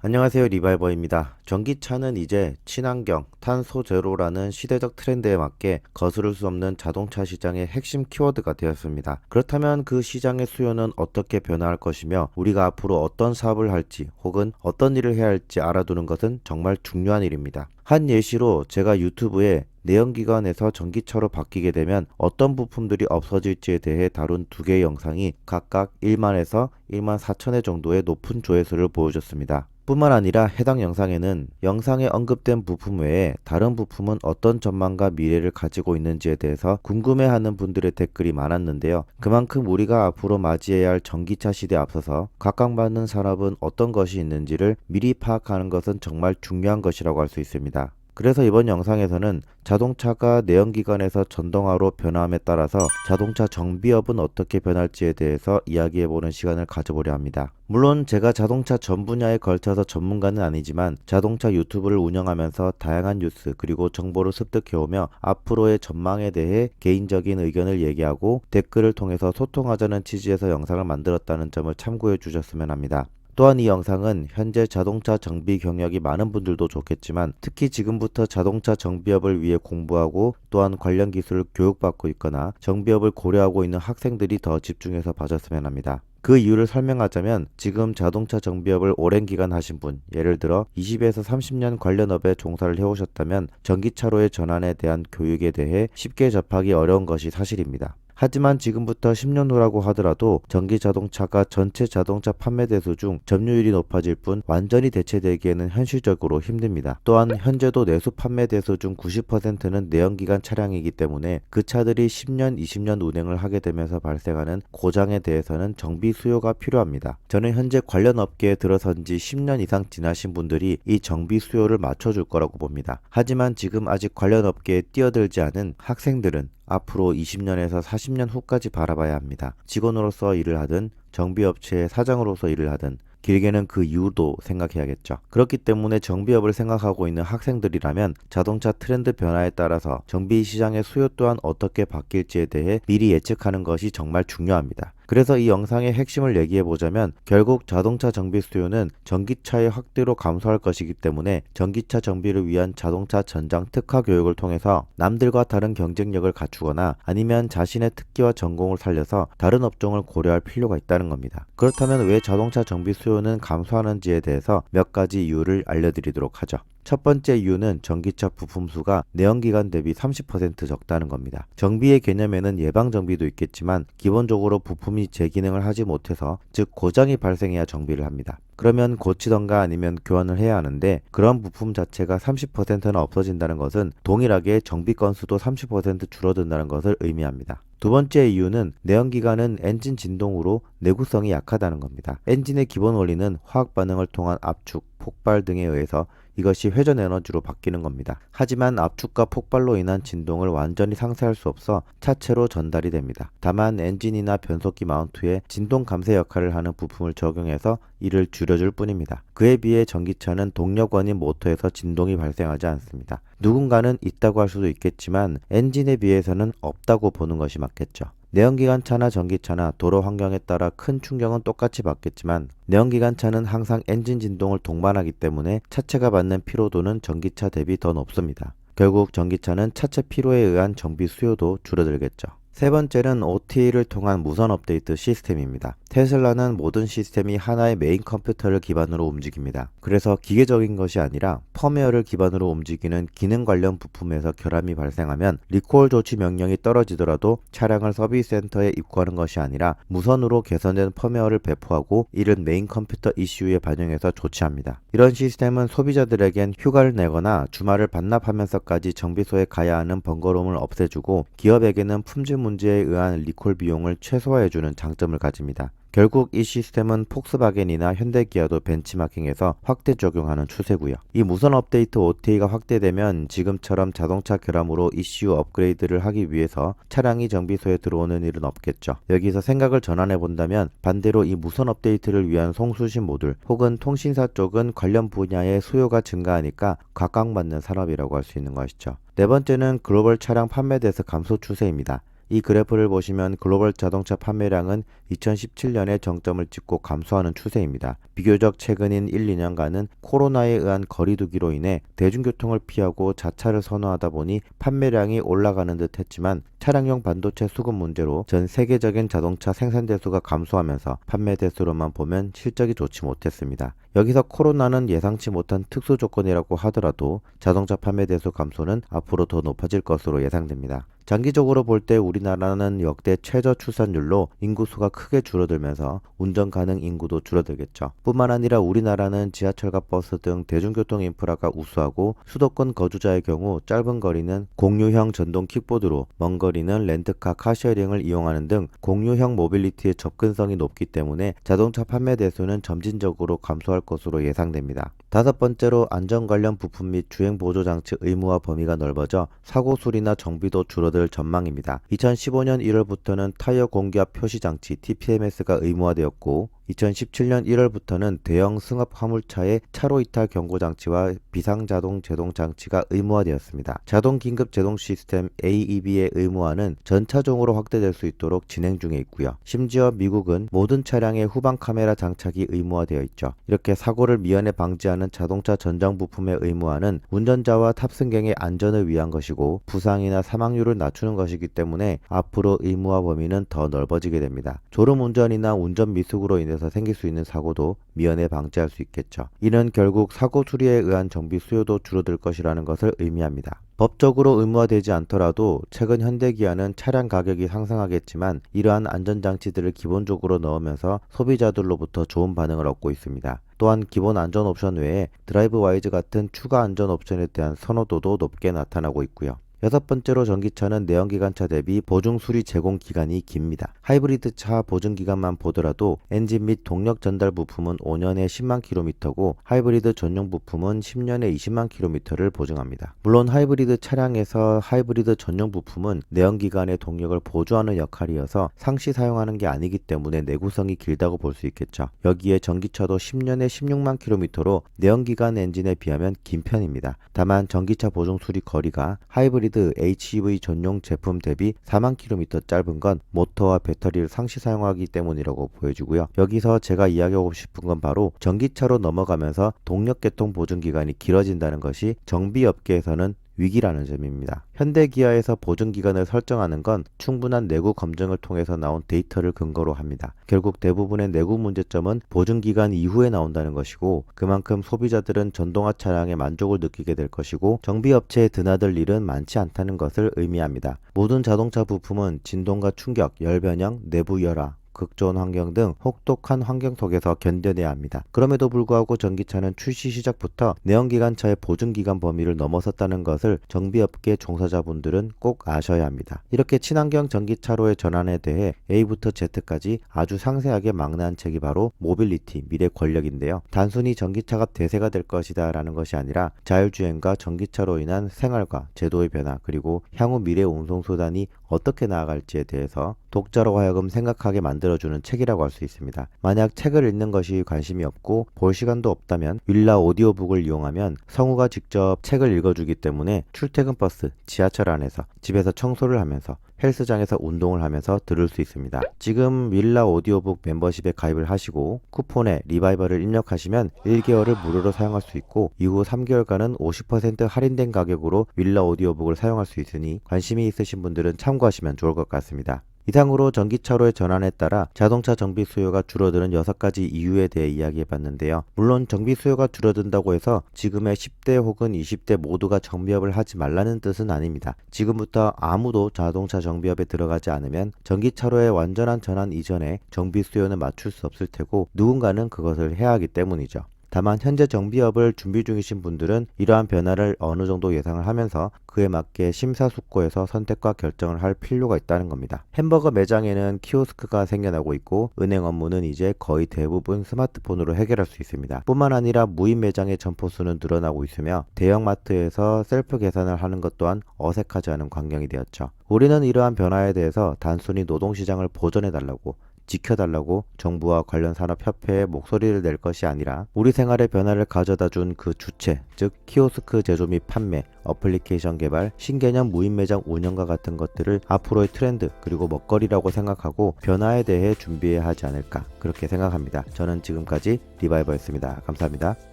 안녕하세요, 리바이버입니다. 전기차는 이제 친환경, 탄소 제로라는 시대적 트렌드에 맞게 거스를 수 없는 자동차 시장의 핵심 키워드가 되었습니다. 그렇다면 그 시장의 수요는 어떻게 변화할 것이며 우리가 앞으로 어떤 사업을 할지 혹은 어떤 일을 해야 할지 알아두는 것은 정말 중요한 일입니다. 한 예시로 제가 유튜브에 내연기관에서 전기차로 바뀌게 되면 어떤 부품들이 없어질지에 대해 다룬 두 개의 영상이 각각 1만에서 1만 4천회 정도의 높은 조회수를 보여줬습니다. 뿐만 아니라 해당 영상에는 영상에 언급된 부품 외에 다른 부품은 어떤 전망과 미래를 가지고 있는지에 대해서 궁금해하는 분들의 댓글이 많았는데요. 그만큼 우리가 앞으로 맞이해야 할 전기차 시대에 앞서서 각광받는 산업은 어떤 것이 있는지를 미리 파악하는 것은 정말 중요한 것이라고 할 수 있습니다. 그래서 이번 영상에서는 자동차가 내연기관에서 전동화로 변함에 따라서 자동차 정비업은 어떻게 변할지에 대해서 이야기해보는 시간을 가져보려 합니다. 물론 제가 자동차 전 분야에 걸쳐서 전문가는 아니지만 자동차 유튜브를 운영하면서 다양한 뉴스 그리고 정보를 습득해오며 앞으로의 전망에 대해 개인적인 의견을 얘기하고 댓글을 통해서 소통하자는 취지에서 영상을 만들었다는 점을 참고해 주셨으면 합니다. 또한 이 영상은 현재 자동차 정비 경력이 많은 분들도 좋겠지만 특히 지금부터 자동차 정비업을 위해 공부하고 또한 관련 기술을 교육받고 있거나 정비업을 고려하고 있는 학생들이 더 집중해서 봐줬으면 합니다. 그 이유를 설명하자면 지금 자동차 정비업을 오랜 기간 하신 분, 예를 들어 20에서 30년 관련 업에 종사를 해오셨다면 전기차로의 전환에 대한 교육에 대해 쉽게 접하기 어려운 것이 사실입니다. 하지만 지금부터 10년 후라고 하더라도 전기 자동차가 전체 자동차 판매 대수 중 점유율이 높아질 뿐 완전히 대체되기에는 현실적으로 힘듭니다. 또한 현재도 내수 판매 대수 중 90%는 내연기관 차량이기 때문에 그 차들이 10년, 20년 운행을 하게 되면서 발생하는 고장에 대해서는 정비 수요가 필요합니다. 저는 현재 관련 업계에 들어선 지 10년 이상 지나신 분들이 이 정비 수요를 맞춰줄 거라고 봅니다. 하지만 지금 아직 관련 업계에 뛰어들지 않은 학생들은 앞으로 20년에서 40년 후까지 바라봐야 합니다. 직원으로서 일을 하든 정비업체의 사장으로서 일을 하든 길게는 그 이유도 생각해야겠죠. 그렇기 때문에 정비업을 생각하고 있는 학생들이라면 자동차 트렌드 변화에 따라서 정비 시장의 수요 또한 어떻게 바뀔지에 대해 미리 예측하는 것이 정말 중요합니다. 그래서 이 영상의 핵심을 얘기해보자면 결국 자동차 정비 수요는 전기차의 확대로 감소할 것이기 때문에 전기차 정비를 위한 자동차 전장 특화 교육을 통해서 남들과 다른 경쟁력을 갖추거나 아니면 자신의 특기와 전공을 살려서 다른 업종을 고려할 필요가 있다는 겁니다. 그렇다면 왜 자동차 정비 수요는 감소하는지에 대해서 몇 가지 이유를 알려드리도록 하죠. 첫 번째 이유는 전기차 부품 수가 내연기관 대비 30% 적다는 겁니다. 정비의 개념에는 예방정비도 있겠지만 기본적으로 부품이 제 기능을 하지 못해서 즉 고장이 발생해야 정비를 합니다. 그러면 고치던가 아니면 교환을 해야 하는데 그런 부품 자체가 30%나 없어진다는 것은 동일하게 정비 건수도 30% 줄어든다는 것을 의미합니다. 두 번째 이유는 내연기관은 엔진 진동으로 내구성이 약하다는 겁니다. 엔진의 기본 원리는 화학 반응을 통한 압축, 폭발 등에 의해서 이것이 회전 에너지로 바뀌는 겁니다. 하지만 압축과 폭발로 인한 진동을 완전히 상쇄할 수 없어 차체로 전달이 됩니다. 다만 엔진이나 변속기 마운트에 진동 감쇄 역할을 하는 부품을 적용해서 이를 줄여줄 뿐입니다. 그에 비해 전기차는 동력원인 모터에서 진동이 발생하지 않습니다. 누군가는 있다고 할 수도 있겠지만 엔진에 비해서는 없다고 보는 것이 맞겠죠. 내연기관차나 전기차나 도로 환경에 따라 큰 충격은 똑같이 받겠지만 내연기관차는 항상 엔진 진동을 동반하기 때문에 차체가 받는 피로도는 전기차 대비 더 높습니다. 결국 전기차는 차체 피로에 의한 정비 수요도 줄어들겠죠. 세 번째는 OTA를 통한 무선 업데이트 시스템입니다. 테슬라는 모든 시스템이 하나의 메인 컴퓨터를 기반으로 움직입니다. 그래서 기계적인 것이 아니라 펌웨어를 기반으로 움직이는 기능 관련 부품에서 결함이 발생하면 리콜 조치 명령이 떨어지더라도 차량을 서비스 센터에 입고하는 것이 아니라 무선으로 개선된 펌웨어를 배포하고 이를 메인 컴퓨터 이슈에 반영해서 조치합니다. 이런 시스템은 소비자들에겐 휴가를 내거나 주말을 반납하면서까지 정비소에 가야 하는 번거로움을 없애주고 기업에게는 품질 문제에 의한 리콜 비용을 최소화해주는 장점을 가집니다. 결국 이 시스템은 폭스바겐이나 현대기아도 벤치마킹해서 확대 적용하는 추세고요. 이 무선 업데이트 OTA가 확대되면 지금처럼 자동차 결함으로 ECU 업그레이드를 하기 위해서 차량이 정비소에 들어오는 일은 없겠죠. 여기서 생각을 전환해 본다면 반대로 이 무선 업데이트를 위한 송수신 모듈 혹은 통신사 쪽은 관련 분야의 수요가 증가하니까 각광받는 산업이라고 할 수 있는 것이죠. 네 번째는 글로벌 차량 판매 대수 감소 추세입니다. 이 그래프를 보시면 글로벌 자동차 판매량은 2017년에 정점을 찍고 감소하는 추세입니다. 비교적 최근인 1, 2년간은 코로나에 의한 거리두기로 인해 대중교통을 피하고 자차를 선호하다 보니 판매량이 올라가는 듯 했지만 차량용 반도체 수급 문제로 전 세계적인 자동차 생산 대수가 감소하면서 판매 대수로만 보면 실적이 좋지 못했습니다. 여기서 코로나는 예상치 못한 특수 조건이라고 하더라도 자동차 판매 대수 감소는 앞으로 더 높아질 것으로 예상됩니다. 장기적으로 볼 때 우리나라는 역대 최저 출산율로 인구수가 크게 줄어들면서 운전 가능 인구도 줄어들겠죠. 뿐만 아니라 우리나라는 지하철과 버스 등 대중교통 인프라가 우수하고 수도권 거주자의 경우 짧은 거리는 공유형 전동 킥보드로 먼 거리는 렌트카 카쉐어링을 이용하는 등 공유형 모빌리티의 접근성이 높기 때문에 자동차 판매 대수는 점진적으로 감소할 것으로 예상됩니다. 다섯 번째로 안전 관련 부품 및 주행 보조 장치 의무화 범위가 넓어져 사고 수리나 정비도 줄어들 전망입니다. 2015년 1월부터는 타이어 공기압 표시 장치 TPMS가 의무화되었고 2017년 1월부터는 대형 승합 화물차의 차로 이탈 경고 장치와 비상자동 제동 장치가 의무화되었습니다. 자동 긴급 제동 시스템 AEB의 의무화는 전 차종으로 확대될 수 있도록 진행 중에 있고요. 심지어 미국은 모든 차량에 후방 카메라 장착이 의무화되어 있죠. 이렇게 사고를 미연에 방지하는 자동차 전장 부품의 의무화는 운전자와 탑승객의 안전을 위한 것이고 부상이나 사망률을 낮추는 것이기 때문에 앞으로 의무화 범위는 더 넓어지게 됩니다. 졸음 운전이나 운전 미숙으로 인해서 생길 수 있는 사고도 미연에 방지할 수 있겠죠. 이는 결국 사고 수리에 의한 정비 수요도 줄어들 것이라는 것을 의미합니다. 법적으로 의무화되지 않더라도 최근 현대기아는 차량 가격이 상승하겠지만 이러한 안전장치들을 기본적으로 넣으면서 소비자들로부터 좋은 반응을 얻고 있습니다. 또한 기본 안전 옵션 외에 드라이브 와이즈 같은 추가 안전 옵션에 대한 선호도도 높게 나타나고 있고요. 여섯 번째로 전기차는 내연기관차 대비 보증 수리 제공 기간이 깁니다. 하이브리드 차 보증 기간만 보더라도 엔진 및 동력 전달 부품은 5년에 10만 킬로미터고 하이브리드 전용 부품은 10년에 20만 킬로미터를 보증합니다. 물론 하이브리드 차량에서 하이브리드 전용 부품은 내연기관의 동력을 보조하는 역할이어서 상시 사용하는 게 아니기 때문에 내구성이 길다고 볼 수 있겠죠. 여기에 전기차도 10년에 16만 킬로미터로 내연기관 엔진에 비하면 긴 편입니다. 다만 전기차 보증 수리 거리가 하이브리드 HEV 전용 제품 대비 4만 킬로미터 짧은 건 모터와 배터리를 상시 사용하기 때문이라고 보여지고요. 여기서 제가 이야기하고 싶은 건 바로 전기차로 넘어가면서 동력 계통 보증 기간이 길어진다는 것이 정비업계에서는 위기라는 점입니다. 현대기아에서 보증기간을 설정하는 건 충분한 내구 검증을 통해서 나온 데이터를 근거로 합니다. 결국 대부분의 내구 문제점은 보증기간 이후에 나온다는 것이고 그만큼 소비자들은 전동화 차량에 만족을 느끼게 될 것이고 정비업체에 드나들 일은 많지 않다는 것을 의미합니다. 모든 자동차 부품은 진동과 충격, 열 변형, 내부 열화, 극저온 환경 등 혹독한 환경 속에서 견뎌내야 합니다. 그럼에도 불구하고 전기차는 출시 시작부터 내연기관차의 보증기간 범위를 넘어섰다는 것을 정비업계 종사자분들은 꼭 아셔야 합니다. 이렇게 친환경 전기차로의 전환에 대해 A부터 Z까지 아주 상세하게 망라한 책이 바로 모빌리티, 미래 권력인데요. 단순히 전기차가 대세가 될 것이다 라는 것이 아니라 자율주행과 전기차로 인한 생활과 제도의 변화 그리고 향후 미래 운송수단이 어떻게 나아갈지에 대해서 독자로 하여금 생각하게 만들어주는 책이라고 할 수 있습니다. 만약 책을 읽는 것이 관심이 없고 볼 시간도 없다면 윌라 오디오북을 이용하면 성우가 직접 책을 읽어주기 때문에 출퇴근 버스, 지하철 안에서, 집에서 청소를 하면서 헬스장에서 운동을 하면서 들을 수 있습니다. 지금 윌라 오디오북 멤버십에 가입을 하시고 쿠폰에 리바이벌을 입력하시면 1개월을 무료로 사용할 수 있고 이후 3개월간은 50% 할인된 가격으로 윌라 오디오북을 사용할 수 있으니 관심이 있으신 분들은 참고하시면 좋을 것 같습니다. 이상으로 전기차로의 전환에 따라 자동차 정비 수요가 줄어드는 6가지 이유에 대해 이야기해봤는데요. 물론 정비 수요가 줄어든다고 해서 지금의 10대 혹은 20대 모두가 정비업을 하지 말라는 뜻은 아닙니다. 지금부터 아무도 자동차 정비업에 들어가지 않으면 전기차로의 완전한 전환 이전에 정비 수요는 맞출 수 없을 테고 누군가는 그것을 해야 하기 때문이죠. 다만 현재 정비업을 준비 중이신 분들은 이러한 변화를 어느 정도 예상을 하면서 그에 맞게 심사숙고해서 선택과 결정을 할 필요가 있다는 겁니다. 햄버거 매장에는 키오스크가 생겨나고 있고 은행 업무는 이제 거의 대부분 스마트폰으로 해결할 수 있습니다. 뿐만 아니라 무인 매장의 점포수는 늘어나고 있으며 대형마트에서 셀프 계산을 하는 것 또한 어색하지 않은 광경이 되었죠. 우리는 이러한 변화에 대해서 단순히 노동시장을 보전해달라고 지켜달라고 정부와 관련 산업협회에 목소리를 낼 것이 아니라 우리 생활의 변화를 가져다 준 그 주체, 즉 키오스크 제조 및 판매, 어플리케이션 개발, 신개념 무인 매장 운영과 같은 것들을 앞으로의 트렌드 그리고 먹거리라고 생각하고 변화에 대해 준비해야 하지 않을까 그렇게 생각합니다. 저는 지금까지 리바이버였습니다. 감사합니다.